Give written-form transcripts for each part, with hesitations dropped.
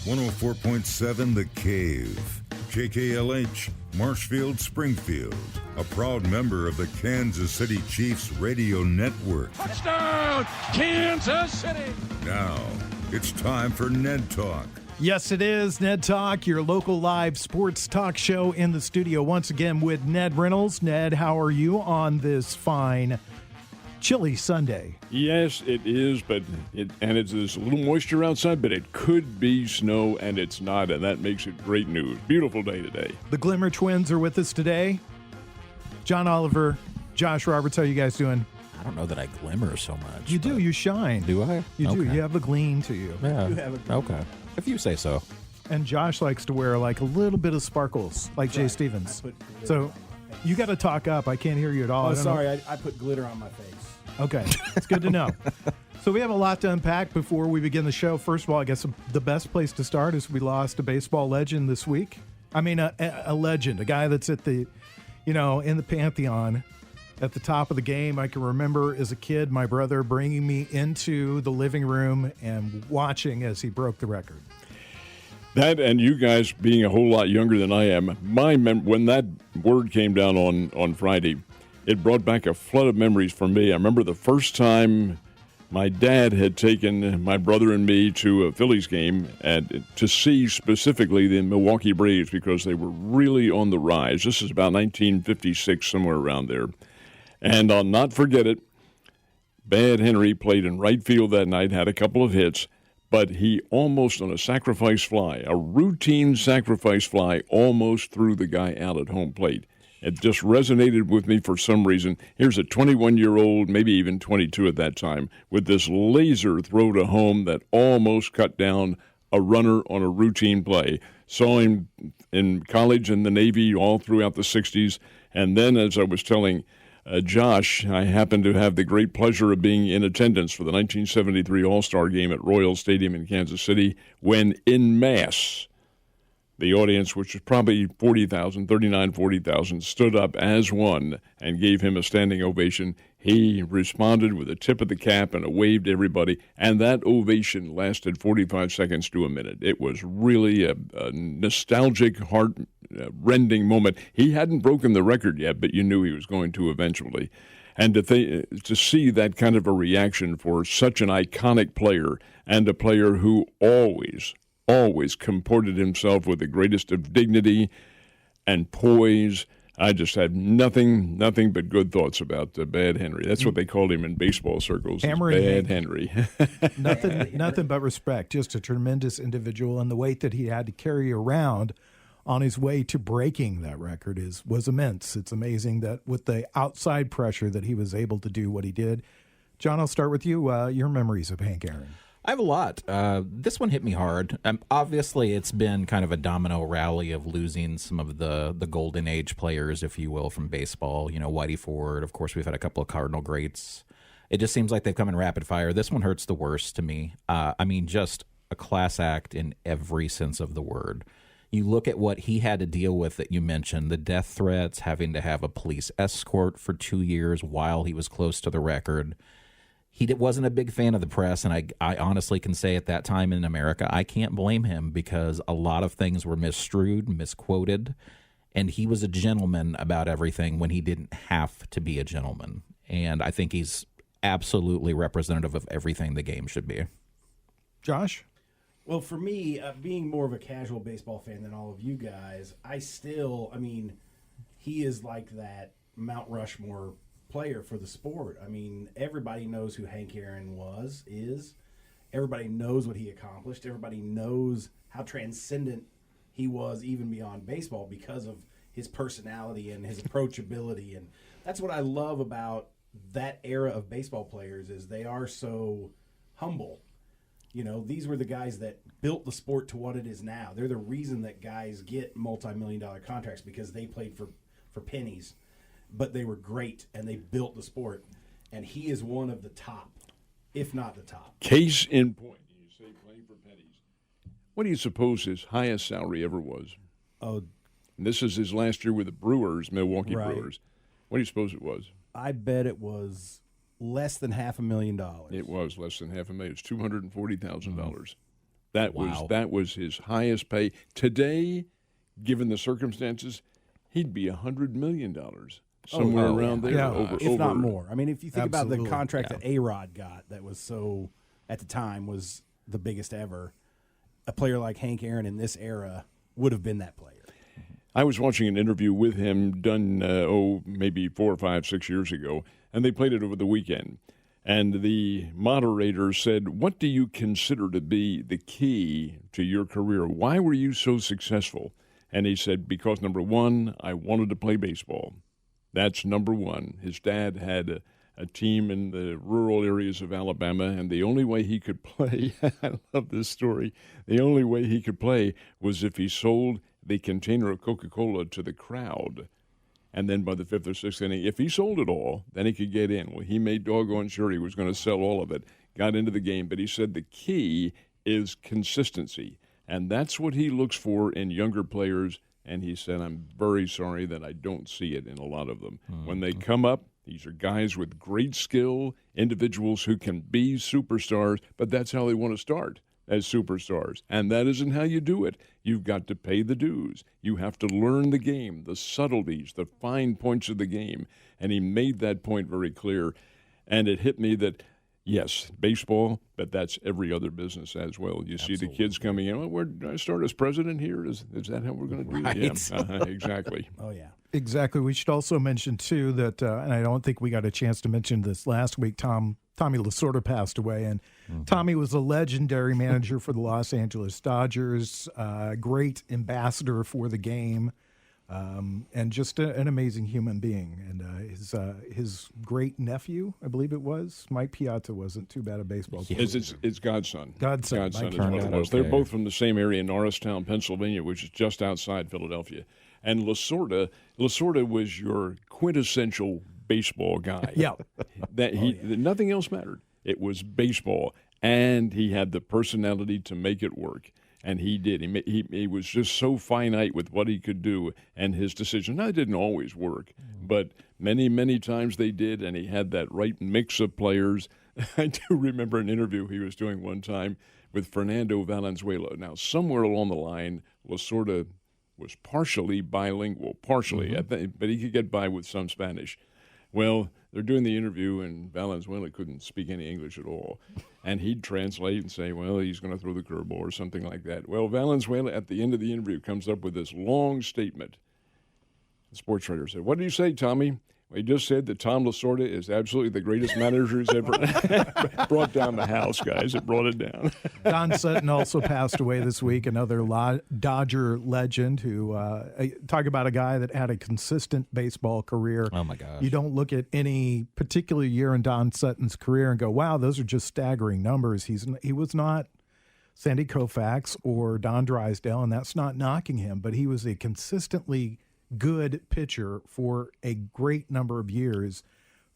104.7 The Cave, KKLH, Marshfield, Springfield, a proud member of the Kansas City Chiefs radio network. Touchdown, Kansas City! Now, it's time for Ned Talk. Yes, it is Ned Talk, your local live sports talk show in the studio once again with Ned Reynolds. Ned, how are you on this fine, chilly Sunday? Yes, it is, but there's a little moisture outside, but it could be snow, and it's not, and that makes it great news. Beautiful day today. The Glimmer Twins are with us today. John Oliver, Josh Roberts, how you guys doing? I don't know that I glimmer so much. You do. You shine. Do I? You do. Okay. You have a gleam to you. Yeah. You have a gleam. Okay. If you say so. And Josh likes to wear like a little bit of sparkles, like Jay Stevens. So you got to talk up. I can't hear you at all. Oh, sorry. I put glitter on my face. Okay. It's good to know. So we have a lot to unpack before we begin the show. First of all, I guess the best place to start is we lost a baseball legend this week. I mean, a legend, a guy that's at the, in the Pantheon at the top of the game. I can remember as a kid, my brother bringing me into the living room and watching as he broke the record. That and you guys being a whole lot younger than I am, when that word came down on Friday, it brought back a flood of memories for me. I remember the first time my dad had taken my brother and me to a Phillies game and to see specifically the Milwaukee Braves because they were really on the rise. This is about 1956, somewhere around there. And I'll not forget it, Bad Henry played in right field that night, had a couple of hits, but he almost on a sacrifice fly, a routine sacrifice fly, almost threw the guy out at home plate. It just resonated with me for some reason. Here's a 21-year-old, maybe even 22 at that time, with this laser throw to home that almost cut down a runner on a routine play. Saw him in college and the Navy all throughout the 60s. And then, as I was telling Josh, I happened to have the great pleasure of being in attendance for the 1973 All-Star Game at Royal Stadium in Kansas City when, en masse, the audience, which was probably 40,000, stood up as one and gave him a standing ovation. He responded with a tip of the cap and a wave to everybody, and that ovation lasted 45 seconds to a minute. It was really a nostalgic, heart-rending moment. He hadn't broken the record yet, but you knew he was going to eventually. And to see that kind of a reaction for such an iconic player and a player who always comported himself with the greatest of dignity and poise. I just had nothing but good thoughts about Bad Henry. That's what they called him in baseball circles, Bad Henry. nothing but respect. Just a tremendous individual, and the weight that he had to carry around on his way to breaking that record was immense. It's amazing that with the outside pressure that he was able to do what he did. John, I'll start with you. Your memories of Hank Aaron. I have a lot. This one hit me hard. Obviously, it's been kind of a domino rally of losing some of the golden age players, if you will, from baseball. Whitey Ford. Of course, we've had a couple of Cardinal greats. It just seems like they've come in rapid fire. This one hurts the worst to me. Just a class act in every sense of the word. You look at what he had to deal with that you mentioned, the death threats, having to have a police escort for 2 years while he was close to the record. He wasn't a big fan of the press, and I honestly can say at that time in America, I can't blame him because a lot of things were misstrued, misquoted, and he was a gentleman about everything when he didn't have to be a gentleman. And I think he's absolutely representative of everything the game should be. Josh? Well, for me, being more of a casual baseball fan than all of you guys, he is like that Mount Rushmore player for the sport. Everybody knows who Hank Aaron is. Everybody knows what he accomplished. Everybody knows how transcendent he was even beyond baseball because of his personality and his approachability. And that's what I love about that era of baseball players is they are so humble. These were the guys that built the sport to what it is now. They're the reason that guys get multi-million-dollar contracts because they played for pennies. But they were great, and they built the sport. And he is one of the top, if not the top. Case in point, you say playing for pennies. What do you suppose his highest salary ever was? Oh, and this is his last year with the Brewers, Milwaukee right. Brewers. What do you suppose it was? I bet it was less than $500,000. It was less than $500,000. It's $240,000. That Wow. was his highest pay. Today, given the circumstances, he'd be $100 million. Somewhere around there. Yeah. if not more. I mean, if you think about Absolutely. the contract that A-Rod got, that was so, at the time, was the biggest ever, a player like Hank Aaron in this era would have been that player. I was watching an interview with him done, maybe 4 or 5, 6 years ago, and they played it over the weekend. And the moderator said, "What do you consider to be the key to your career? Why were you so successful?" And he said, "Because, number one, I wanted to play baseball. That's number one." His dad had a team in the rural areas of Alabama, and the only way he could play, I love this story, the only way he could play was if he sold the container of Coca-Cola to the crowd. And then by the 5th or 6th inning, if he sold it all, then he could get in. Well, he made doggone sure he was going to sell all of it, got into the game. But he said the key is consistency, and that's what he looks for in younger players. And he said, "I'm very sorry that I don't see it in a lot of them. When they come up, these are guys with great skill, individuals who can be superstars, but that's how they want to start, as superstars. And that isn't how you do it. You've got to pay the dues. You have to learn the game, the subtleties, the fine points of the game." And he made that point very clear. And it hit me that, yes, baseball, but that's every other business as well. You see the kids coming in, "Well, where do I start as president here? Is that how we're going to do it?" Yeah, exactly. Oh, yeah. Exactly. We should also mention, too, that, and I don't think we got a chance to mention this last week, Tommy Lasorda passed away. And Tommy was a legendary manager for the Los Angeles Dodgers, great ambassador for the game, and just an amazing human being. And his great nephew, I believe it was, Mike Piazza, wasn't too bad a baseball player. It's Godson. Godson is Mike what it was. They're okay. both from the same area in Norristown, Pennsylvania, which is just outside Philadelphia. And Lasorda was your quintessential baseball guy. Yeah. Nothing else mattered. It was baseball, and he had the personality to make it work. And he did. He was just so finite with what he could do, and his decision. Now, it didn't always work, but many, many times they did, and he had that right mix of players. I do remember an interview he was doing one time with Fernando Valenzuela. Now, somewhere along the line, Lasorda was partially bilingual, but he could get by with some Spanish. Well, they're doing the interview, and Valenzuela couldn't speak any English at all. And he'd translate and say, well, he's going to throw the curveball or something like that. Well, Valenzuela, at the end of the interview, comes up with this long statement. The sports writer said, "What did you say, Tommy?" Well, he just said that Tom Lasorda is absolutely the greatest manager he's ever brought down the house, guys. It brought it down. Don Sutton also passed away this week, another Dodger legend who, talk about a guy that had a consistent baseball career. Oh, my gosh. You don't look at any particular year in Don Sutton's career and go, wow, those are just staggering numbers. He was not Sandy Koufax or Don Drysdale, and that's not knocking him, but he was a consistently good pitcher for a great number of years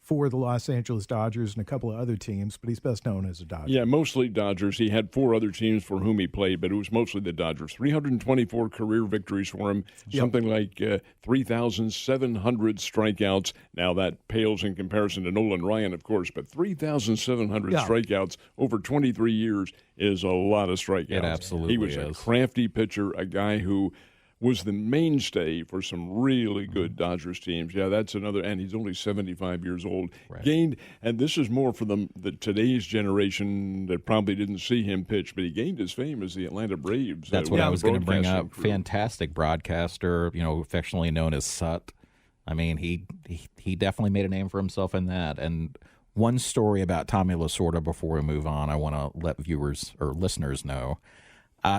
for the Los Angeles Dodgers and a couple of other teams, but he's best known as a Dodger. Yeah, mostly Dodgers. He had 4 other teams for whom he played, but it was mostly the Dodgers. 324 career victories for him, something like 3,700 strikeouts. Now, that pales in comparison to Nolan Ryan, of course, but 3,700 strikeouts over 23 years is a lot of strikeouts. It absolutely He was a crafty pitcher, a guy who was the mainstay for some really good Dodgers teams. Yeah, that's another, and he's only 75 years old. Right. Gained, and this is more for the today's generation that probably didn't see him pitch, but he gained his fame as the Atlanta Braves. That's what I was going to bring up. Crew. Fantastic broadcaster, affectionately known as Sut. I mean, he definitely made a name for himself in that. And one story about Tommy Lasorda before we move on, I want to let viewers or listeners know.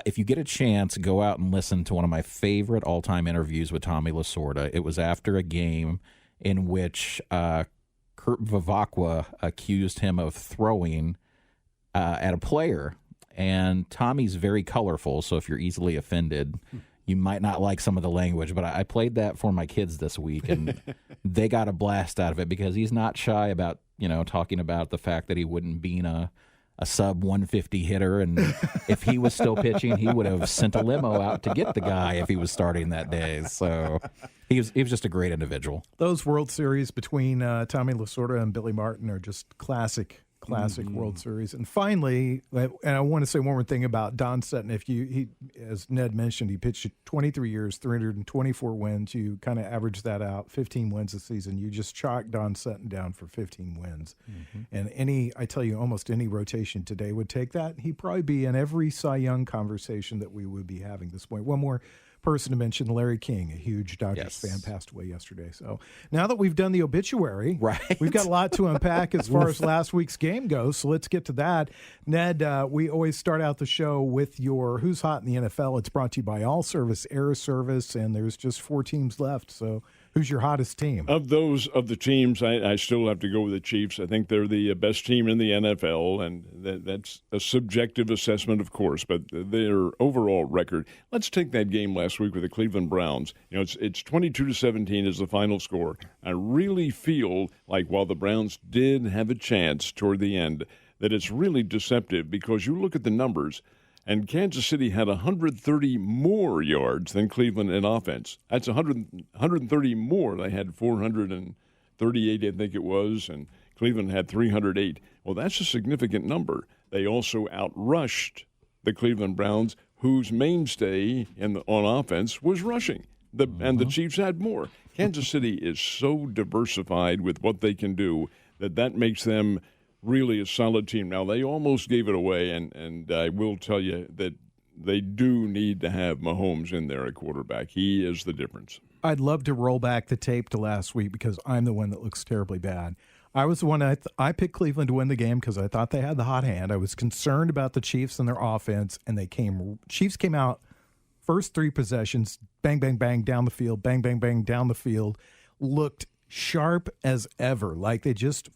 If you get a chance, go out and listen to one of my favorite all-time interviews with Tommy Lasorda. It was after a game in which Kurt Vivacqua accused him of throwing at a player. And Tommy's very colorful, so if you're easily offended, you might not like some of the language. But I played that for my kids this week, and they got a blast out of it because he's not shy about, talking about the fact that he wouldn't beat a sub 150 hitter, and if he was still pitching, he would have sent a limo out to get the guy if he was starting that day. So he was just a great individual. Those World Series between Tommy Lasorda and Billy Martin are just classic classic World Series. And finally, and I want to say one more thing about Don Sutton. As Ned mentioned, he pitched 23 years, 324 wins. You kind of average that out, 15 wins a season. You just chalk Don Sutton down for 15 wins. And I tell you, almost any rotation today would take that. He'd probably be in every Cy Young conversation that we would be having this point. One more person to mention, Larry King, a huge Dodgers fan, passed away yesterday. So now that we've done the obituary, we've got a lot to unpack as far as last week's game goes. So let's get to that. Ned, we always start out the show with your Who's Hot in the NFL. It's brought to you by All Service Air Service, and there's just 4 teams left. So who's your hottest team? Of the teams, I still have to go with the Chiefs. I think they're the best team in the NFL, and that's a subjective assessment, of course, but their overall record. Let's take that game last week with the Cleveland Browns. It's 22-17 is the final score. I really feel like while the Browns did have a chance toward the end, that it's really deceptive because you look at the numbers, and Kansas City had 130 more yards than Cleveland in offense. That's 130 more. They had 438, I think it was, and Cleveland had 308. Well, that's a significant number. They also outrushed the Cleveland Browns, whose mainstay on offense was rushing. And the Chiefs had more. Kansas City is so diversified with what they can do that makes them really a solid team. Now, they almost gave it away, and I will tell you that they do need to have Mahomes in there at quarterback. He is the difference. I'd love to roll back the tape to last week because I'm the one that looks terribly bad. I was the one I picked Cleveland to win the game because I thought they had the hot hand. I was concerned about the Chiefs and their offense, and Chiefs came out first 3 possessions, bang, bang, bang, down the field, bang, bang, bang, down the field, looked sharp as ever, like they just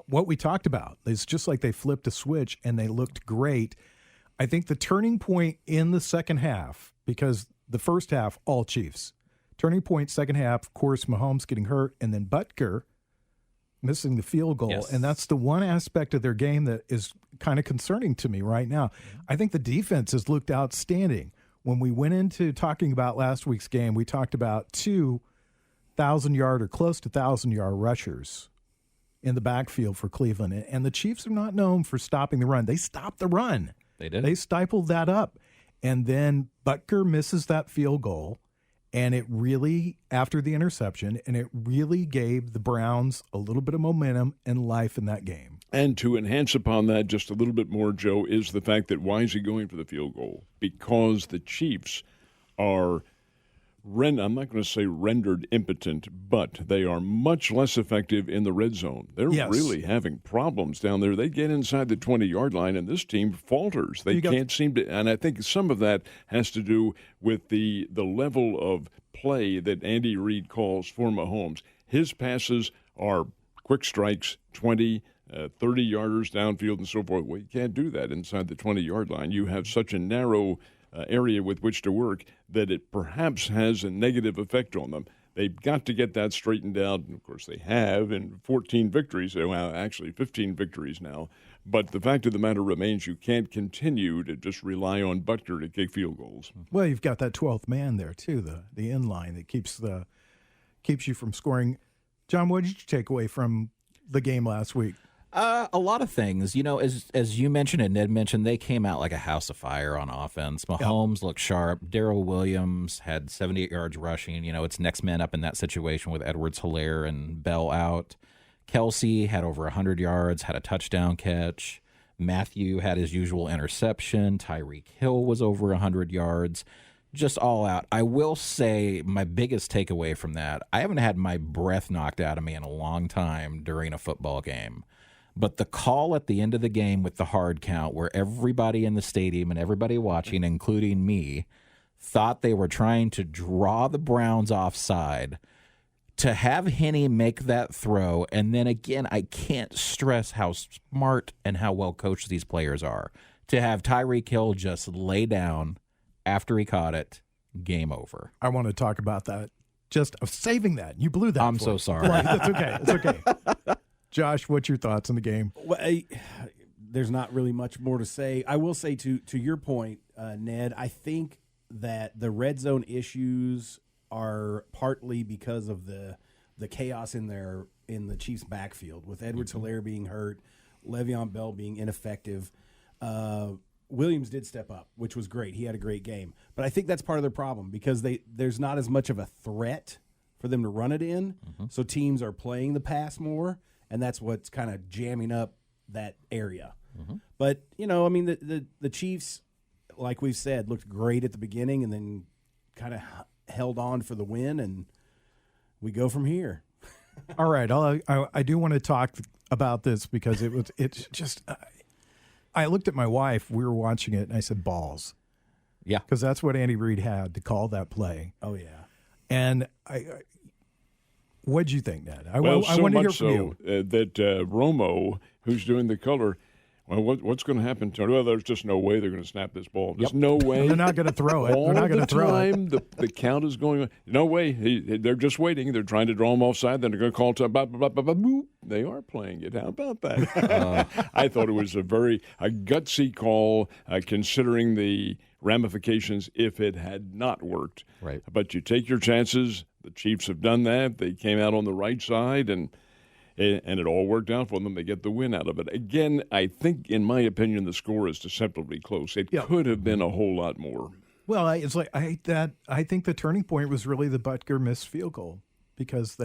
what we talked about. It's just like they flipped a switch and they looked great. I think the turning point in the second half, because the first half, all Chiefs. Turning point, second half, of course, Mahomes getting hurt, and then Butker missing the field goal. Yes. And that's the one aspect of their game that is kind of concerning to me right now. I think the defense has looked outstanding. When we went into talking about last week's game, we talked about 2 1,000-yard or close to 1,000-yard rushers in the backfield for Cleveland. And the Chiefs are not known for stopping the run. They stopped the run. They did. They stifled that up. And then Butker misses that field goal, and it really, after the interception, and it really gave the Browns a little bit of momentum and life in that game. And to enhance upon that just a little bit more, Joe, is the fact that why is he going for the field goal? Because the Chiefs are I'm not going to say rendered impotent, but they are much less effective in the red zone. They're really having problems down there. They get inside the 20-yard line, and this team falters. They can't seem to, and I think some of that has to do with the level of play that Andy Reid calls for Mahomes. His passes are quick strikes, 20, 30-yarders downfield and so forth. Well, you can't do that inside the 20-yard line. You have such a narrow area with which to work that it perhaps has a negative effect on them. They've got to get that straightened out, and of course they have in 14 victories. Well, actually 15 victories now. But the fact of the matter remains you can't continue to just rely on Butker to kick field goals. Well, you've got that 12th man there too, the in line that keeps you from scoring. John, what did you take away from the game last week? A lot of things. You know, as you mentioned and Ned mentioned, they came out like a house of fire on offense. Mahomes looked sharp. Darrell Williams had 78 yards rushing. You know, it's next man up in that situation with Edwards-Helaire and Bell out. Kelsey had over 100 yards, had a touchdown catch. Matthew had his usual interception. Tyreek Hill was over 100 yards. Just all out. I will say my biggest takeaway from that, I haven't had my breath knocked out of me in a long time during a football game. But the call at the end of the game with the hard count where everybody in the stadium and everybody watching, including me, thought they were trying to draw the Browns offside, to have Henne make that throw, and then again, I can't stress how smart and how well coached these players are. To have Tyreek Hill just lay down after he caught it, game over. I want to talk about that. Just saving that. You blew that. I'm so sorry. That's okay. It's okay. Josh, what's your thoughts on the game? Well, there's not really much more to say. I will say to your point, Ned, I think that the red zone issues are partly because of the chaos in the Chiefs' backfield with Edwards-Helaire being hurt, Le'Veon Bell being ineffective. Williams did step up, which was great. He had a great game. But I think that's part of their problem because there's not as much of a threat for them to run it in. So teams are playing the pass more, and that's what's kind of jamming up that area. But, I mean, the Chiefs, like we've said, looked great at the beginning and then kind of held on for the win, and we go from here. All right. I do want to talk about this because it's just I looked at my wife. We were watching it, and I said, balls. Yeah. Because that's what Andy Reid had to call that play. Oh, yeah. And what'd you think, Ned? I so want to hear much from you. That Romo, who's doing the color, well, what's going to happen to him? Well, there's just no way they're going to snap this ball. There's no way. They're not going to throw it. All They're not going to throw it. time, the count is going on. No way. They're just waiting. They're trying to draw him offside. Then they're going to call to blah, blah, blah, blah, blah. They are playing it. How about that? I thought it was a gutsy call, considering the ramifications if it had not worked. Right. But you take your chances. The Chiefs have done that. They came out on the right side, and it all worked out for them. They get the win out of it. Again, I think, in my opinion, the score is deceptively close. It could have been a whole lot more. Well, it's like I think the turning point was really the Butker missed field goal because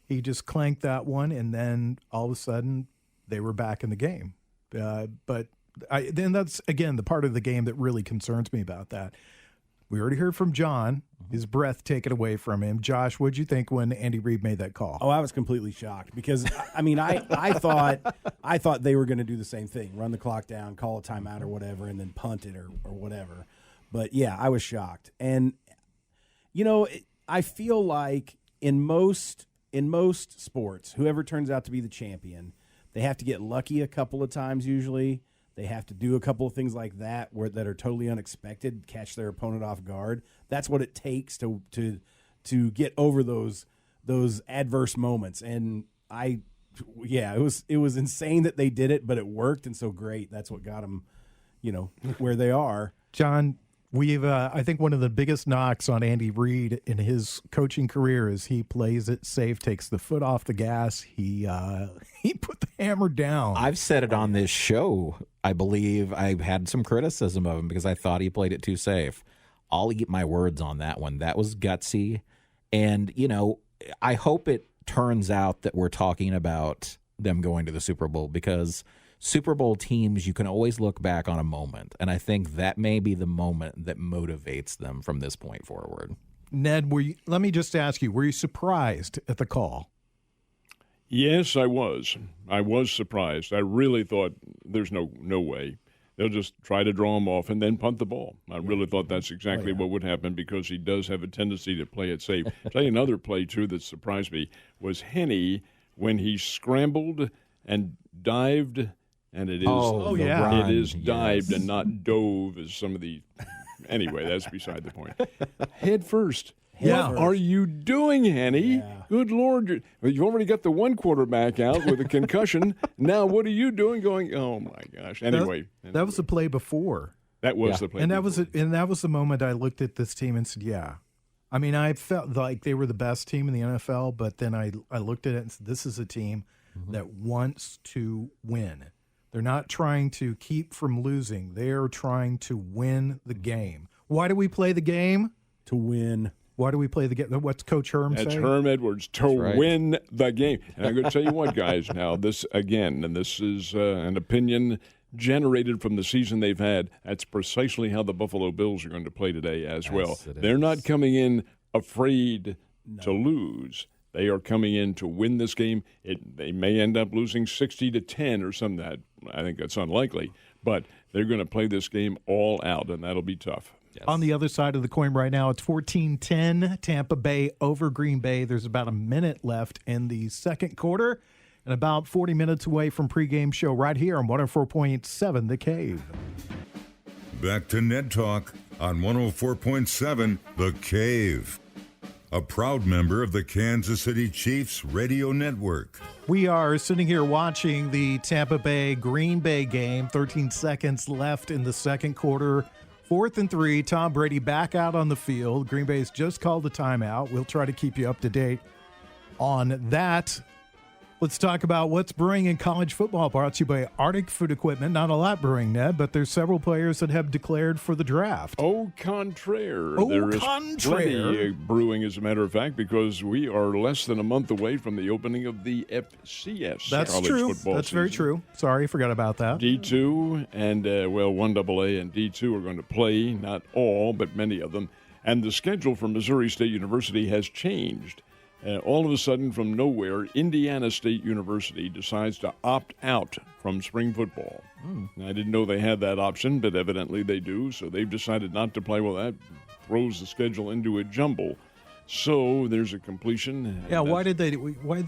he just clanked that one, and then all of a sudden they were back in the game. But then that's, again, the part of the game that really concerns me about that. We already heard from John, his breath taken away from him. Josh, what'd you think when Andy Reid made that call? Oh, I was completely shocked because, I mean, I thought they were going to do the same thing, run the clock down, call a timeout or whatever, and then punt it or whatever. But, yeah, I was shocked. And, I feel like in most sports, whoever turns out to be the champion, they have to get lucky a couple of times usually. They have to do a couple of things like that that are totally unexpected, catch their opponent off guard. That's what it takes to get over those adverse moments. And it was insane that they did it, but it worked, and so great. That's what got them, where they are. John, we've I think one of the biggest knocks on Andy Reid in his coaching career is he plays it safe, takes the foot off the gas. He put the hammer down. I've said it on this show. I believe I've had some criticism of him because I thought he played it too safe. I'll eat my words on that one. That was gutsy. And, I hope it turns out that we're talking about them going to the Super Bowl because Super Bowl teams, you can always look back on a moment. And I think that may be the moment that motivates them from this point forward. Ned, let me just ask you, were you surprised at the call? Yes, I was. I was surprised. I really thought there's no way. They'll just try to draw him off and then punt the ball. I really thought that's exactly what would happen because he does have a tendency to play it safe. I'll tell you another play, too, that surprised me was Henne when he scrambled and dived, and it is it is dived and not dove as some of the – anyway, that's beside the point. Head first. Yeah. What are you doing, Henne? Yeah. Good Lord. You've already got the one quarterback out with a concussion. Now what are you doing going, oh, my gosh. Anyway. That was the play before. That was the play and before. That was the moment I looked at this team and said, yeah. I mean, I felt like they were the best team in the NFL, but then I looked at it and said, this is a team that wants to win. They're not trying to keep from losing. They are trying to win the game. Why do we play the game? To win. Why do we play the game? What's Coach Herm say? That's Herm Edwards, to win the game. And I'm going to tell you what, guys, now this, again, and this is an opinion generated from the season they've had. That's precisely how the Buffalo Bills are going to play today as well. They're not coming in afraid to lose. They are coming in to win this game. They may end up losing 60-10 or something. I think that's unlikely. But they're going to play this game all out, and that'll be tough. Yes. On the other side of the coin right now, it's 14-10, Tampa Bay over Green Bay. There's about a minute left in the second quarter and about 40 minutes away from pregame show right here on 104.7 The Cave. Back to Ned Talk on 104.7 The Cave. A proud member of the Kansas City Chiefs radio network. We are sitting here watching the Tampa Bay-Green Bay game. 13 seconds left in the second quarter. 4th and 3, Tom Brady back out on the field. Green Bay's just called a timeout. We'll try to keep you up to date on that. Let's talk about what's brewing in college football, brought to you by Arctic Food Equipment. Not a lot brewing, Ned, but there's several players that have declared for the draft. Au contraire. Au there is contraire. plenty brewing, as a matter of fact, because we are less than a month away from the opening of the FCS That's college true. football That's season. very true. Sorry, forgot about that. D2 and, 1AA and D2 are going to play, not all, but many of them. And the schedule for Missouri State University has changed. All of a sudden, from nowhere, Indiana State University decides to opt out from spring football. Now, I didn't know they had that option, but evidently they do. So they've decided not to play. Well, that throws the schedule into a jumble. So there's a completion. Yeah, why did they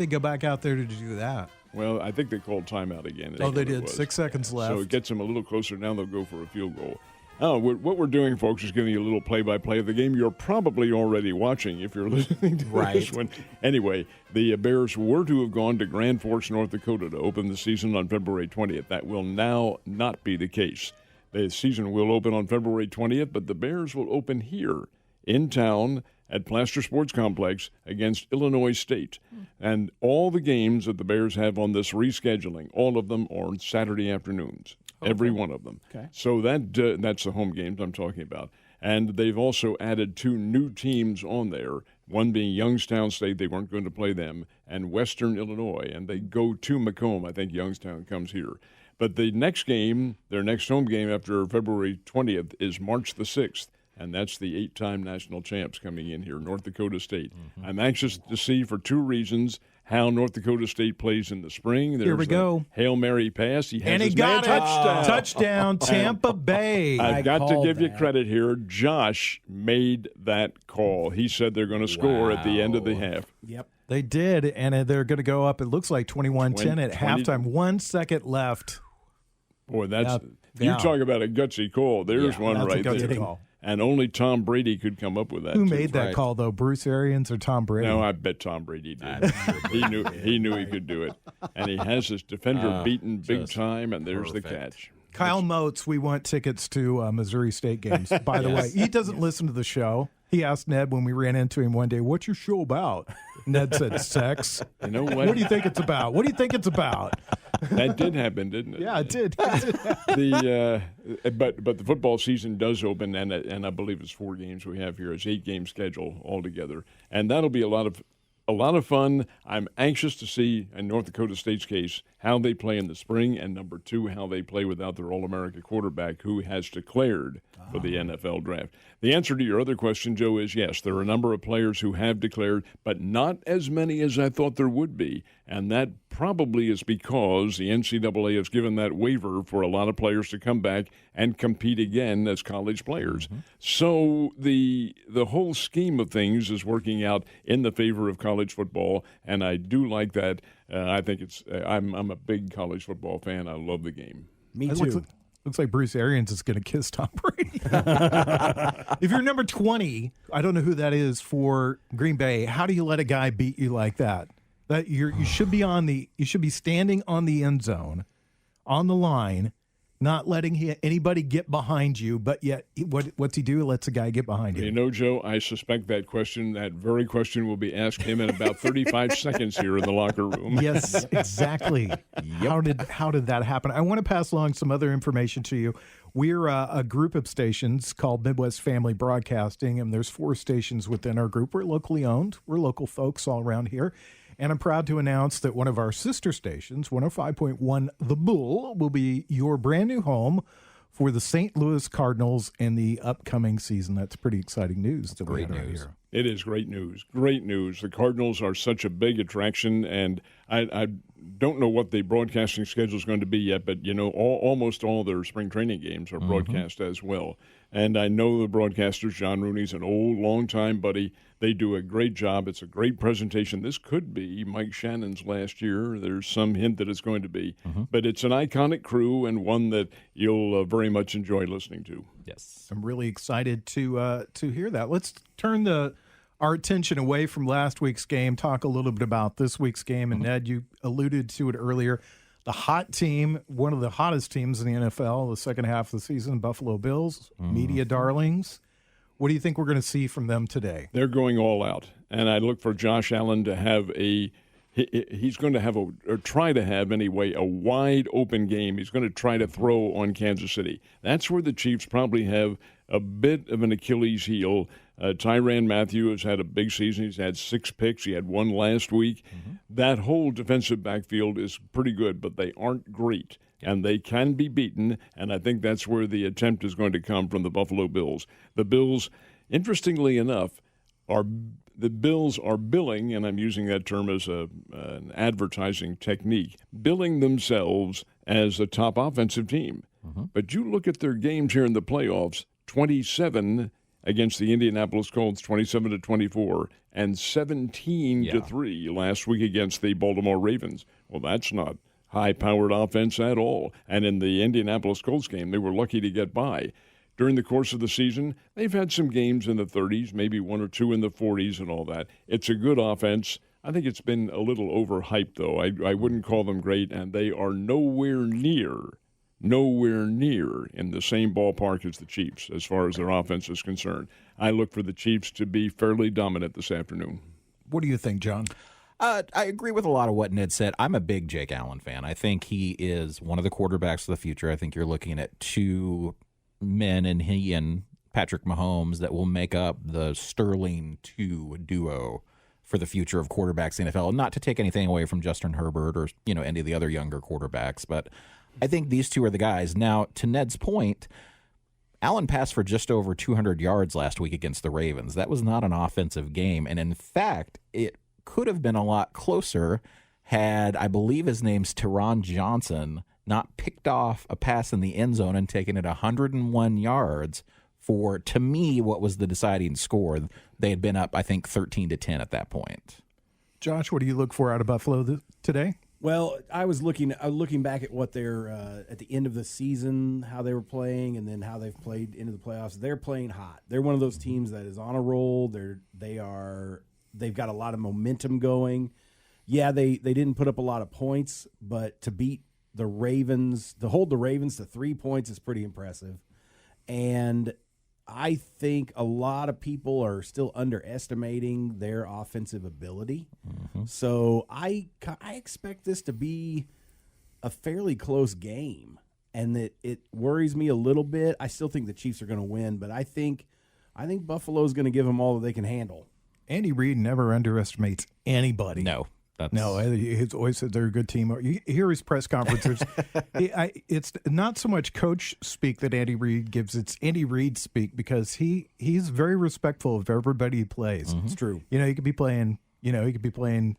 go back out there to do that? Well, I think they called timeout again. Oh, they did. 6 seconds left. So it gets them a little closer. Now they'll go for a field goal. Oh, what we're doing, folks, is giving you a little play-by-play of the game you're probably already watching if you're listening to this one. Anyway, the Bears were to have gone to Grand Forks, North Dakota to open the season on February 20th. That will now not be the case. The season will open on February 20th, but the Bears will open here in town at Plaster Sports Complex against Illinois State. And all the games that the Bears have on this rescheduling, all of them are on Saturday afternoons. Every one of them. Okay. So that's the home games I'm talking about. And they've also added 2 new teams on there, one being Youngstown State. They weren't going to play them, and Western Illinois. And they go to Macomb. I think Youngstown comes here. But the next game, their next home game after February 20th, is March the 6th. And that's the 8-time national champs coming in here, North Dakota State. I'm anxious to see, for 2 reasons, how North Dakota State plays in the spring. There's Here we go. Hail Mary pass. He has And he his got man it. touchdown. Touchdown, Tampa Bay. I've got to called give you that. credit here. Josh made that call. He said they're going to score at the end of the half. Yep. They did, and they're going to go up, it looks like 21-10 at 20 halftime. 1 second left. Boy, that's Yeah. you talk about a gutsy call. There's one that's a right gutsy there. call. And only Tom Brady could come up with that. Who too. made that call, though? Bruce Arians or Tom Brady? No, I bet Tom Brady did. He knew he could do it. And he has his defender beaten big time, and there's the catch. Kyle Moats, we want tickets to Missouri State games. By the way, he doesn't listen to the show. He asked Ned when we ran into him one day, "What's your show about?" Ned said, "Sex." You know what? What do you think it's about? What do you think it's about? That did happen, didn't it? Yeah, it did. But the football season does open, and I believe it's 4 games we have here. It's 8-game schedule altogether, and that'll be a lot of fun. I'm anxious to see, in North Dakota State's case, how they play in the spring, and number 2, how they play without their All-America quarterback who has declared for the NFL draft. The answer to your other question, Joe, is yes. There are a number of players who have declared, but not as many as I thought there would be, and that probably is because the NCAA has given that waiver for a lot of players to come back and compete again as college players. So the whole scheme of things is working out in the favor of college football, and I do like that. I think it's I'm a big college football fan. I love the game. Me It too. looks like Bruce Arians is going to kiss Tom Brady. If you're number 20, I don't know who that is for Green Bay. How do you let a guy beat you like that? That you should be standing on the end zone, on the line, not letting anybody get behind you. But yet, what's he do? He lets a guy get behind You you. know, Joe, I suspect that very question will be asked him in about 35 seconds here in the locker room. Yes, exactly. How did that happen? I want to pass along some other information to you. We're a group of stations called Midwest Family Broadcasting, and there's 4 stations within our group. We're locally owned. We're local folks all around here. And I'm proud to announce that one of our sister stations, 105.1 The Bull, will be your brand new home for the St. Louis Cardinals in the upcoming season. That's pretty exciting news. Great news. Here. It is great news. Great news. The Cardinals are such a big attraction, and I don't know what the broadcasting schedule is going to be yet, but, you know, almost all their spring training games are broadcast as well. And I know the broadcasters, John Rooney's an old, long-time buddy. They do a great job. It's a great presentation. This could be Mike Shannon's last year. There's some hint that it's going to be. But it's an iconic crew and one that you'll very much enjoy listening to. Yes. I'm really excited to hear that. Let's turn our attention away from last week's game, talk a little bit about this week's game. And Ned, you alluded to it earlier. The hot team, one of the hottest teams in the NFL, the second half of the season, Buffalo Bills, media darlings. What do you think we're going to see from them today? They're going all out. And I look for Josh Allen to have a he's going to have or try to have anyway, a wide open game. He's going to try to throw on Kansas City. That's where the Chiefs probably have a bit of an Achilles heel. Tyrann Mathieu has had a big season. He's had 6 picks. He had 1 last week. That whole defensive backfield is pretty good, but they aren't great, and they can be beaten, and I think that's where the attempt is going to come from the Buffalo Bills. The Bills, interestingly enough, are billing, and I'm using that term as an advertising technique, billing themselves as a top offensive team. But you look at their games here in the playoffs, 27 against the Indianapolis Colts, 27-24, and 17-3 last week against the Baltimore Ravens. Well, that's not high-powered offense at all. And in the Indianapolis Colts game, they were lucky to get by. During the course of the season, they've had some games in the 30s, maybe 1 or 2 in the 40s and all that. It's a good offense. I think it's been a little overhyped, though. I wouldn't call them great, and they are nowhere near in the same ballpark as the Chiefs as far as their offense is concerned. I look for the Chiefs to be fairly dominant this afternoon. What do you think, John? I agree with a lot of what Ned said. I'm a big Jake Allen fan. I think he is one of the quarterbacks of the future. I think you're looking at 2 men, and he and Patrick Mahomes, that will make up the Sterling 2 duo for the future of quarterbacks in the NFL. Not to take anything away from Justin Herbert or any of the other younger quarterbacks, but I think these 2 are the guys. Now, to Ned's point, Allen passed for just over 200 yards last week against the Ravens. That was not an offensive game, and in fact, it could have been a lot closer had, I believe his name's Teron Johnson, not picked off a pass in the end zone and taken it 101 yards for, to me, what was the deciding score. They had been up, I think, 13-10 at that point. Josh, what do you look for out of Buffalo today? Well, I was looking back at what they're at the end of the season, how they were playing, and then how they've played into the playoffs. They're playing hot. They're one of those teams that is on a roll. They've got a lot of momentum going. Yeah, they didn't put up a lot of points, but to beat the Ravens, to hold the Ravens to 3 points is pretty impressive. And I think a lot of people are still underestimating their offensive ability. So I expect this to be a fairly close game, and that it worries me a little bit. I still think the Chiefs are going to win, but I think Buffalo's going to give them all that they can handle. Andy Reid never underestimates anybody. No, he's always said they're a good team. You hear his press conferences. It's not so much coach speak that Andy Reid gives. It's Andy Reid speak, because he's very respectful of everybody he plays. It's true. He could be playing. He could be playing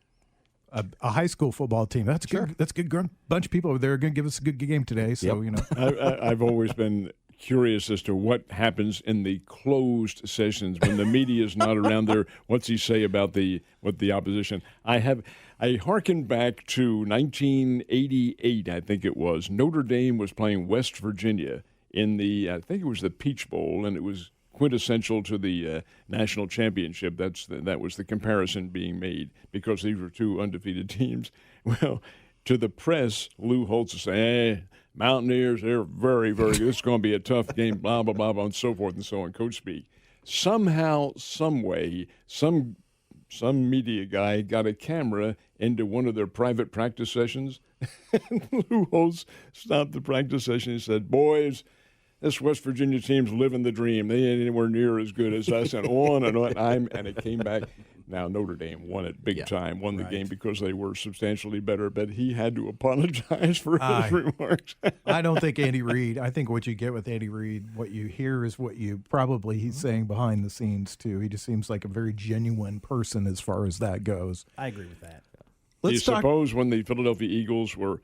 a high school football team. That's good. That's a good bunch of people over there are going to give us a good game today. So I've always been curious as to what happens in the closed sessions when the media is not around there. What's he say about what the opposition? I hearken back to 1988, I think it was. Notre Dame was playing West Virginia in I think it was the Peach Bowl, and it was quintessential to the national championship. That was the comparison being made, because these were 2 undefeated teams. Well, to the press, Lou Holtz is saying, Mountaineers, they're very, very good. It's going to be a tough game, blah, blah, blah, blah, and so forth and so on, coach speak. Somehow, some way, some media guy got a camera into one of their private practice sessions, and Lou Holtz stopped the practice session and said, boys, this West Virginia team's living the dream. They ain't anywhere near as good as us, and on and on. And it came back. Now, Notre Dame won it big time, won the game because they were substantially better, but he had to apologize for his remarks. I don't think Andy Reid, I think what you get with Andy Reid, what you hear is what he's saying behind the scenes, too. He just seems like a very genuine person as far as that goes. I agree with that. Suppose when the Philadelphia Eagles were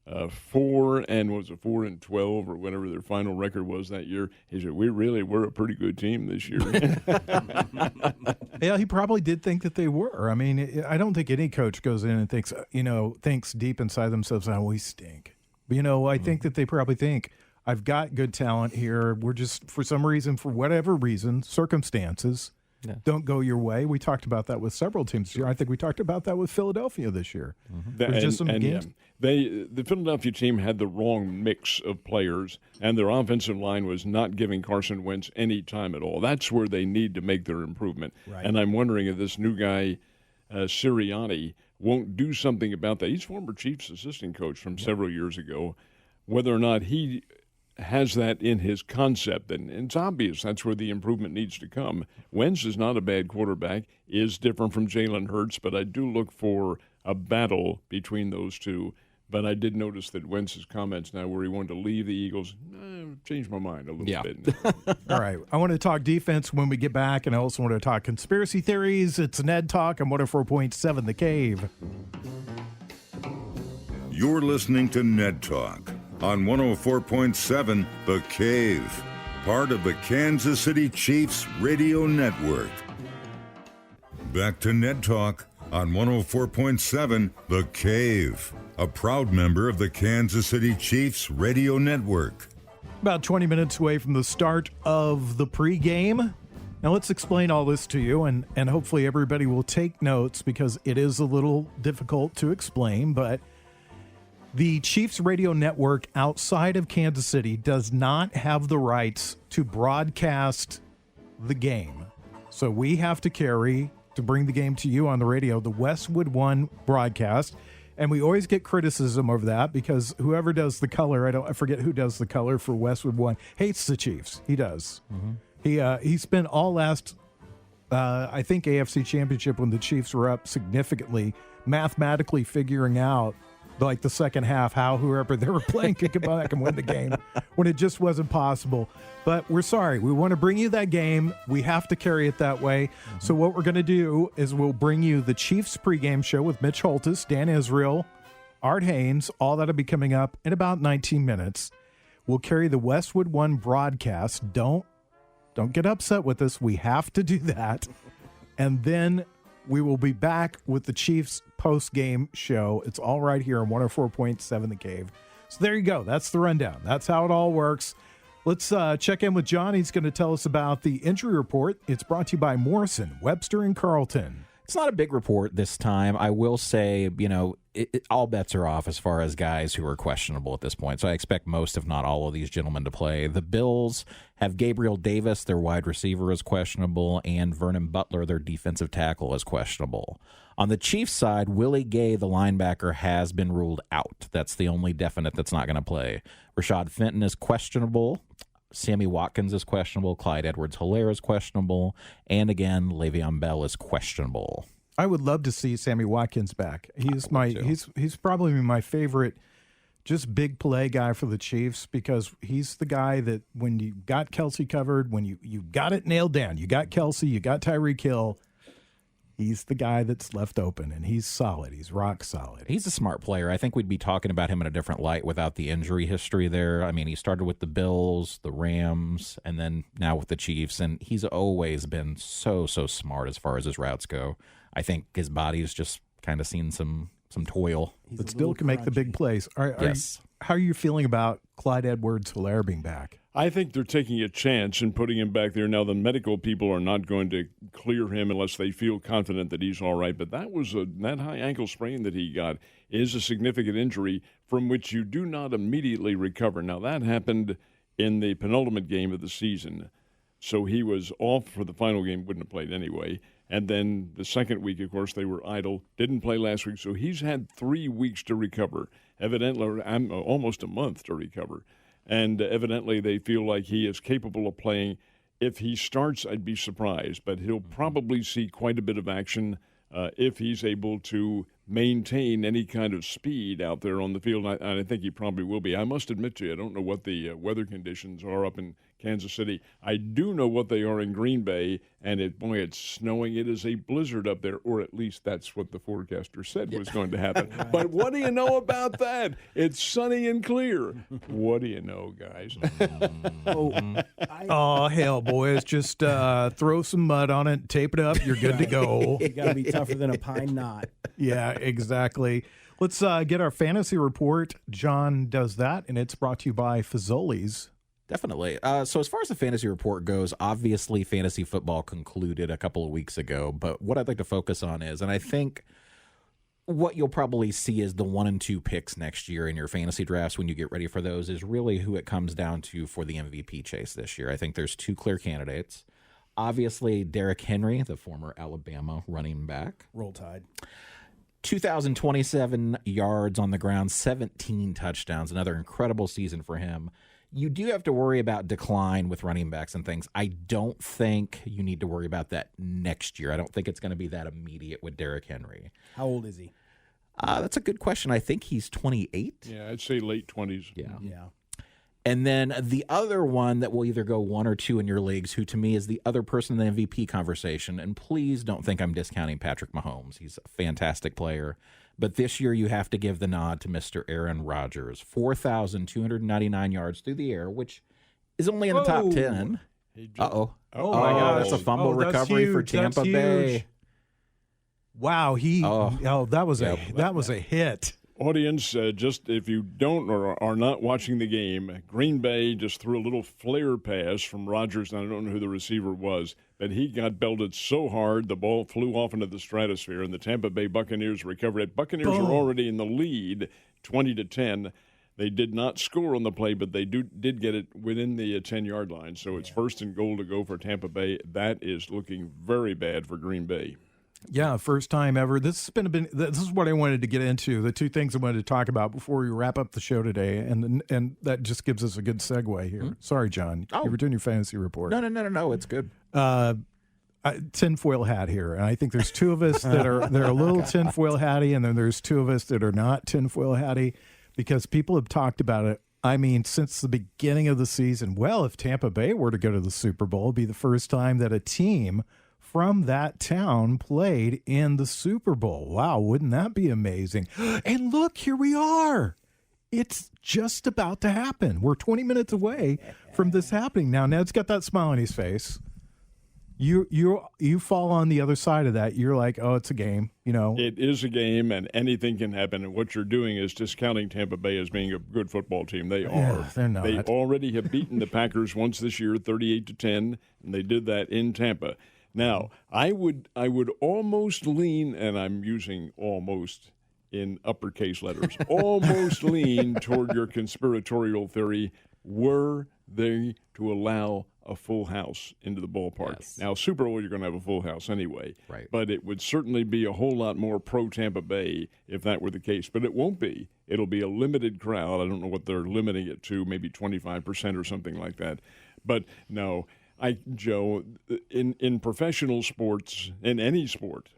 4-12 or whatever their final record was that year, he said, we're a pretty good team this year. Yeah, he probably did think that they were. I mean, I don't think any coach goes in and thinks deep inside themselves, we stink. But, I think that they probably think, I've got good talent here. We're just, for some reason, for whatever reason, circumstances, don't go your way. We talked about that with several teams this year. I think we talked about that with Philadelphia this year. There's just some games. The Philadelphia team had the wrong mix of players, and their offensive line was not giving Carson Wentz any time at all. That's where they need to make their improvement. Right. And I'm wondering if this new guy, Sirianni won't do something about that. He's former Chiefs assistant coach from several years ago. Whether or not he has that in his concept, and it's obvious that's where the improvement needs to come. Wentz is not a bad quarterback, is different from Jalen Hurts, but I do look for a battle between those two. But I did notice that Wentz's comments now where he wanted to leave the Eagles changed my mind a little bit. All right. I want to talk defense when we get back, and I also want to talk conspiracy theories. It's Ned Talk on 104.7 The Cave. You're listening to Ned Talk on 104.7 The Cave, part of the Kansas City Chiefs Radio Network. Back to Ned Talk on 104.7 The Cave, a proud member of the Kansas City Chiefs Radio Network. About 20 minutes away from the start of the pregame. Now let's explain all this to you, and hopefully everybody will take notes because it is a little difficult to explain, but the Chiefs Radio Network outside of Kansas City does not have the rights to broadcast the game. So we have to carry, to bring the game to you on the radio, the Westwood One broadcast. And we always get criticism over that because whoever does the color, I forget who does the color for Westwood One, hates the Chiefs. He does. Mm-hmm. He spent all last, I think, AFC Championship when the Chiefs were up significantly, mathematically figuring out like the second half, how whoever they were playing could come back and win the game when it just wasn't possible. But we're sorry. We want to bring you that game. We have to carry it that way. Mm-hmm. So what we're going to do is we'll bring you the Chiefs pregame show with Mitch Holtis, Dan Israel, Art Haynes. All that'll be coming up in about 19 minutes. We'll carry the Westwood One broadcast. Don't get upset with us. We have to do that. And then we will be back with the Chiefs post-game show. It's all right here on 104.7 The Cave. So there you go. That's the rundown. That's how it all works. Let's check in with John. He's going to tell us about the injury report. It's brought to you by Morrison, Webster, and Carlton. It's not a big report this time. I will say, all bets are off as far as guys who are questionable at this point. So I expect most, if not all, of these gentlemen to play. The Bills have Gabriel Davis, their wide receiver, is questionable, and Vernon Butler, their defensive tackle, is questionable. On the Chiefs side, Willie Gay, the linebacker, has been ruled out. That's the only definite that's not going to play. Rashad Fenton is questionable. Sammy Watkins is questionable. Clyde Edwards-Helaire is questionable. And again, Le'Veon Bell is questionable. I would love to see Sammy Watkins back. He's probably my favorite just big play guy for the Chiefs because he's the guy that when you got Kelsey covered, when you got it nailed down, you got Kelsey, you got Tyreek Hill, he's the guy that's left open, and he's solid. He's rock solid. He's a smart player. I think we'd be talking about him in a different light without the injury history there. I mean, he started with the Bills, the Rams, and then now with the Chiefs, and he's always been so smart as far as his routes go. I think his body's just kind of seen some toil. But still can make the big plays. Yes. How are you feeling about Clyde Edwards-Helaire being back? I think they're taking a chance and putting him back there. Now, the medical people are not going to clear him unless they feel confident that he's all right. But that high ankle sprain that he got is a significant injury from which you do not immediately recover. Now, that happened in the penultimate game of the season. So he was off for the final game, wouldn't have played anyway. And then the second week, of course, they were idle, didn't play last week. So he's had 3 weeks to recover, evidently almost a month to recover. And evidently they feel like he is capable of playing. If he starts, I'd be surprised, but he'll probably see quite a bit of action if he's able to maintain any kind of speed out there on the field. And I think he probably will be. I must admit to you, I don't know what the weather conditions are up in Kansas City. I do know what they are in Green Bay, and it's snowing. It is a blizzard up there, or at least that's what the forecaster said was going to happen. But what do you know about that? It's sunny and clear. What do you know, guys? Oh, hell, boys. Just throw some mud on it, tape it up, you're good to go. You got to be tougher than a pine knot. Yeah, exactly. Let's get our fantasy report. John does that, and it's brought to you by Fazoli's. Definitely. So as far as the fantasy report goes, obviously fantasy football concluded a couple of weeks ago, but what I'd like to focus on is, and I think what you'll probably see is the 1 and 2 picks next year in your fantasy drafts when you get ready for those is really who it comes down to for the MVP chase this year. I think there's 2 clear candidates. Obviously, Derrick Henry, the former Alabama running back. Roll Tide. 2,027 yards on the ground, 17 touchdowns. Another incredible season for him. You do have to worry about decline with running backs and things. I don't think you need to worry about that next year. I don't think it's going to be that immediate with Derrick Henry. How old is he? That's a good question. I think he's 28. Yeah, I'd say late 20s. Yeah. And then the other one that will either go 1 or 2 in your leagues, who to me is the other person in the MVP conversation, and please don't think I'm discounting Patrick Mahomes. He's a fantastic player. But this year you have to give the nod to Mr. Aaron Rodgers. 4,299 yards through the air, which is only in the top 10. Uh-oh. Oh, my gosh. That's a fumble recovery for Tampa Bay. Wow, that was a hit. Audience, just if you don't or are not watching the game, Green Bay just threw a little flare pass from Rodgers, and I don't know who the receiver was, but he got belted so hard the ball flew off into the stratosphere, and the Tampa Bay Buccaneers recovered it. Buccaneers are already in the lead, 20-10. They did not score on the play, but they did get it within the 10-yard line. So it's 1st and goal to go for Tampa Bay. That is looking very bad for Green Bay. Yeah, first time ever. This is what I wanted to get into. The two things I wanted to talk about before we wrap up the show today, and that just gives us a good segue here. Sorry, John. You were doing your fantasy report. No. It's good. Tinfoil hat here, and I think there's two of us that are a little tinfoil hatty, and then there's two of us that are not tinfoil hatty, because people have talked about it. I mean, since the beginning of the season. Well, if Tampa Bay were to go to the Super Bowl, it'd be the first time that a team from that town played in the Super Bowl. Wow, wouldn't that be amazing? And look, here we are. It's just about to happen. We're 20 minutes away from this happening. Now, Ned's got that smile on his face. You fall on the other side of that. You're like, oh, it's a game, It is a game, and anything can happen. And what you're doing is discounting Tampa Bay as being a good football team. They are. Yeah, they're not. They already have beaten the Packers once this year, 38-10, and they did that in Tampa. Now, I would almost lean, and I'm using almost in uppercase letters, almost lean toward your conspiratorial theory, were they to allow a full house into the ballpark. Yes. Now, Super Bowl, you're going to have a full house anyway. Right. But it would certainly be a whole lot more pro-Tampa Bay if that were the case. But it won't be. It'll be a limited crowd. I don't know what they're limiting it to, maybe 25% or something like that. But no, Joe, in professional sports, in any sport,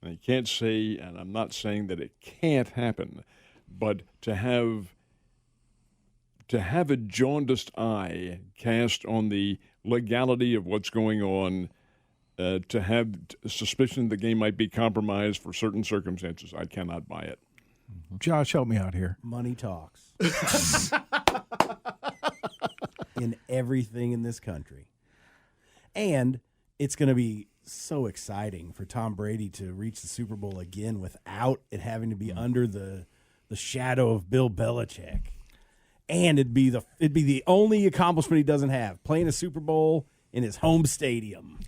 I can't say, and I'm not saying that it can't happen, but to have a jaundiced eye cast on the legality of what's going on, to have suspicion the game might be compromised for certain circumstances, I cannot buy it. Josh, help me out here. Money talks. In everything in this country. And it's going to be so exciting for Tom Brady to reach the Super Bowl again without it having to be under the shadow of Bill Belichick. And it'd be the only accomplishment he doesn't have, playing a Super Bowl in his home stadium.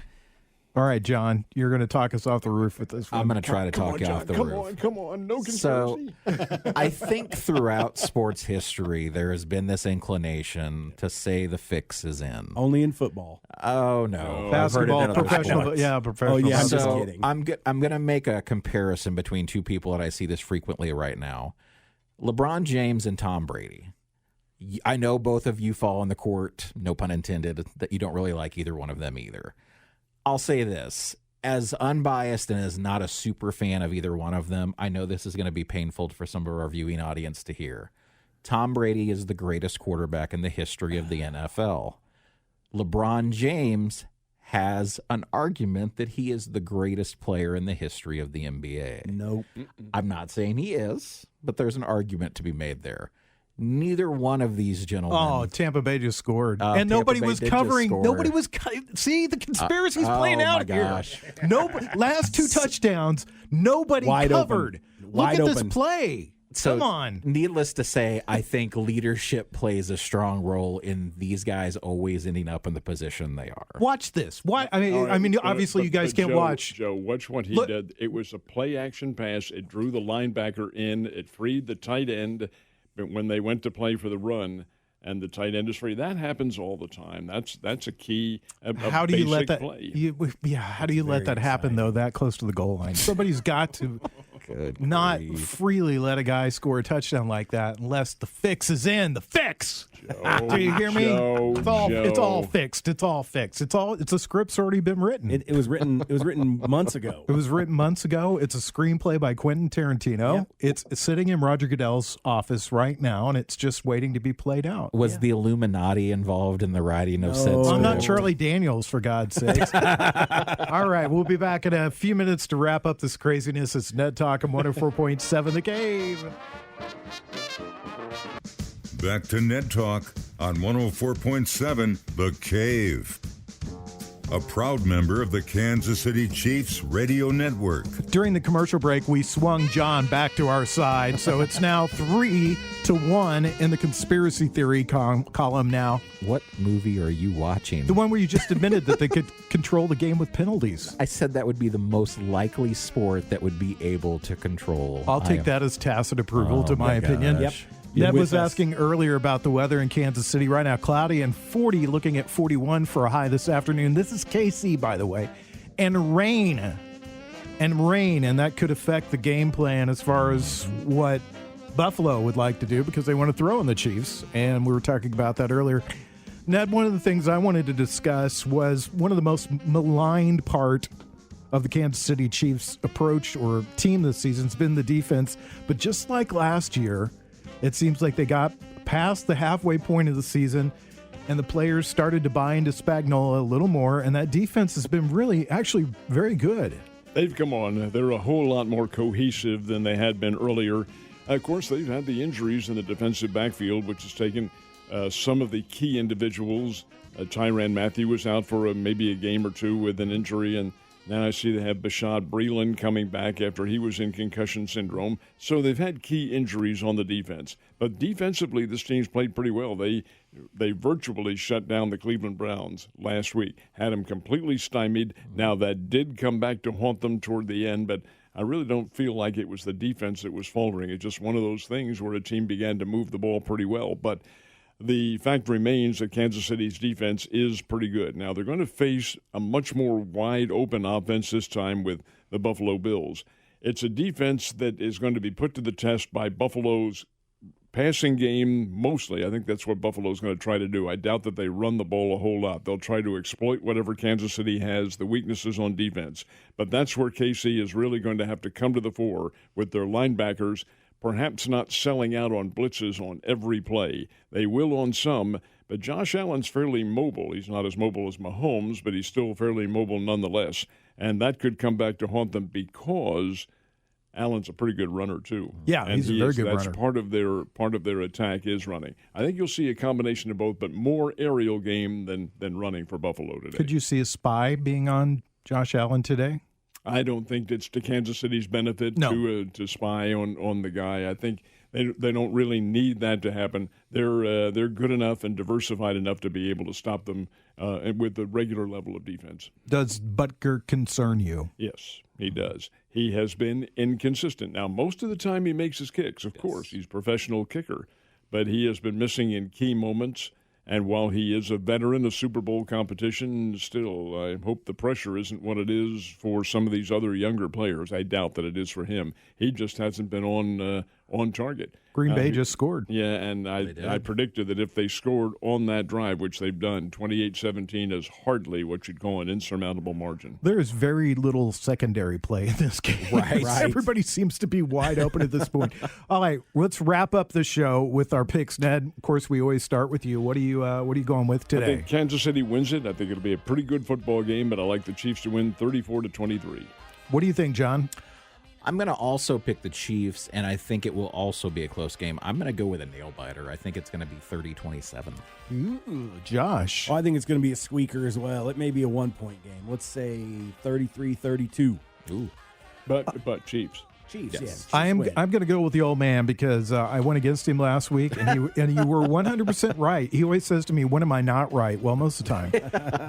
All right, John, you're going to talk us off the roof with this one. I'm going to try to talk you off the roof. Come on, no conspiracy. So I think throughout sports history, there has been this inclination to say the fix is in. Only in football. Oh, no. Basketball, professional. Yeah, professional. Oh, yeah, I'm just So kidding. I'm going to make a comparison between two people that I see this frequently right now. LeBron James and Tom Brady. I know both of you fall on the court, no pun intended, that you don't really like either one of them either. I'll say this, as unbiased and as not a super fan of either one of them, I know this is going to be painful for some of our viewing audience to hear. Tom Brady is the greatest quarterback in the history of the NFL. LeBron James has an argument that he is the greatest player in the history of the NBA. Nope. I'm not saying he is, but there's an argument to be made there. Neither one of these gentlemen. Oh, Tampa Bay just scored, and Tampa nobody Bay was did covering. just score. Nobody was. See, the conspiracy's playing out my here. gosh. Nobody. Last two touchdowns, nobody Wide covered. open. Look Wide at open. this play. So, Come on. Needless to say, I think leadership plays a strong role in these guys always ending up in the position they are. Watch this. Why? Obviously, you guys can't watch. Joe, watch what he did. It was a play-action pass. It drew the linebacker in. It freed the tight end when they went to play for the run, and the tight end is free. That happens all the time. That's a key. How do you let that? Play. How do you let that happen though? That close to the goal line, somebody's got to not freely let a guy score a touchdown like that unless the fix is in. The fix. Do you hear me? It's all fixed. It's all fixed. It's a script's already been written. It was written months ago. It was written months ago. It's a screenplay by Quentin Tarantino. Yep. It's sitting in Roger Goodell's office right now, and it's just waiting to be played out. Was the Illuminati involved in the writing of said I'm not script? Charlie Daniels, for God's sakes. All right, we'll be back in a few minutes to wrap up this craziness. It's Ned Talk on 104.7 The Cave. Back to Ned Talk on 104.7 The Cave. A proud member of the Kansas City Chiefs radio network. During the commercial break, we swung John back to our side, so it's now 3-1 in the conspiracy theory column now. What movie are you watching? The one where you just admitted that they could control the game with penalties. I said that would be the most likely sport that would be able to control. I'll take that as tacit approval, to my opinion. Yep. Ned was asking earlier about the weather in Kansas City. Right now, cloudy and 40, looking at 41 for a high this afternoon. This is KC, by the way. And rain. And that could affect the game plan as far as what Buffalo would like to do because they want to throw in the Chiefs. And we were talking about that earlier. Ned, one of the things I wanted to discuss was one of the most maligned part of the Kansas City Chiefs approach or team this season has been the defense. But just like last year, it seems like they got past the halfway point of the season and the players started to buy into Spagnuolo a little more, and that defense has been really, actually very good. They've come on. They're a whole lot more cohesive than they had been earlier. Of course, they've had the injuries in the defensive backfield, which has taken some of the key individuals. Tyrann Mathieu was out for maybe a game or two with an injury, and now I see they have Bashaud Breeland coming back after he was in concussion syndrome. So they've had key injuries on the defense. But defensively, this team's played pretty well. They virtually shut down the Cleveland Browns last week, had them completely stymied. Now, that did come back to haunt them toward the end, but I really don't feel like it was the defense that was faltering. It's just one of those things where a team began to move the ball pretty well. But the fact remains that Kansas City's defense is pretty good. Now, they're going to face a much more wide-open offense this time with the Buffalo Bills. It's a defense that is going to be put to the test by Buffalo's passing game mostly. I think that's what Buffalo's going to try to do. I doubt that they run the ball a whole lot. They'll try to exploit whatever Kansas City has, the weaknesses on defense. But that's where KC is really going to have to come to the fore with their linebackers, perhaps not selling out on blitzes on every play. They will on some, but Josh Allen's fairly mobile. He's not as mobile as Mahomes, but he's still fairly mobile nonetheless. And that could come back to haunt them because Allen's a pretty good runner too. Yeah, and he's a very good runner. That's part of their attack is running. I think you'll see a combination of both, but more aerial game than running for Buffalo today. Could you see a spy being on Josh Allen today? I don't think it's to Kansas City's benefit to spy on the guy. I think they don't really need that to happen. They're good enough and diversified enough to be able to stop them with the regular level of defense. Does Butker concern you? Yes, he does. He has been inconsistent. Now, most of the time he makes his kicks, of course. He's a professional kicker. But he has been missing in key moments. And while he is a veteran of Super Bowl competition, still, I hope the pressure isn't what it is for some of these other younger players. I doubt that it is for him. He just hasn't been on target. Green Bay just scored. Yeah, and I predicted that if they scored on that drive, which they've done, 28-17 is hardly what you'd call an insurmountable margin. There is very little secondary play in this game. Right. Everybody seems to be wide open at this point. All right, let's wrap up the show with our picks. Ned, of course, we always start with you. What are you going with today? I think Kansas City wins it. I think it'll be a pretty good football game, but I like the Chiefs to win 34-23. What do you think, John? I'm going to also pick the Chiefs, and I think it will also be a close game. I'm going to go with a nail-biter. I think it's going to be 30-27. Ooh, Josh. I think it's going to be a squeaker as well. It may be a one-point game. Let's say 33-32. Ooh. But Chiefs. Chiefs, Yes. yeah. Chiefs I'm win. going to go with the old man because I went against him last week, and you were 100% right. He always says to me, when am I not right? Well, most of the time.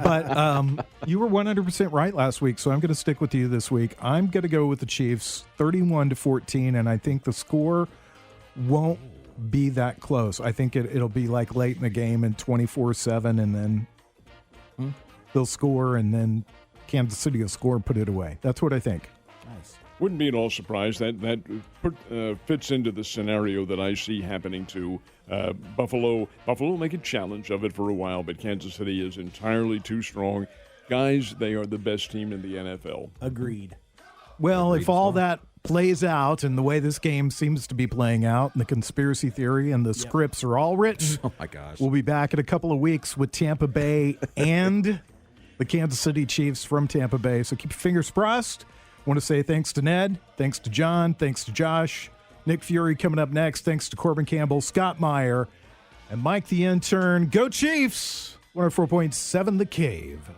But you were 100% right last week, so I'm going to stick with you this week. I'm going to go with the Chiefs 31-14, and I think the score won't be that close. I think it'll be like late in the game and 24-7, and then they'll score, and then Kansas City will score and put it away. That's what I think. Nice. Wouldn't be at all surprised. That fits into the scenario that I see happening to Buffalo. Buffalo make a challenge of it for a while, but Kansas City is entirely too strong. Guys, they are the best team in the NFL. Agreed. Well, if all that plays out and the way this game seems to be playing out, and the conspiracy theory and the scripts are all written, Oh my gosh. we'll be back in a couple of weeks with Tampa Bay and the Kansas City Chiefs from Tampa Bay. So keep your fingers crossed. Want to say thanks to Ned, thanks to John, thanks to Josh, Nick Fury coming up next, thanks to Corbin Campbell, Scott Meyer, and Mike the intern. Go Chiefs! 104.7 The Cave.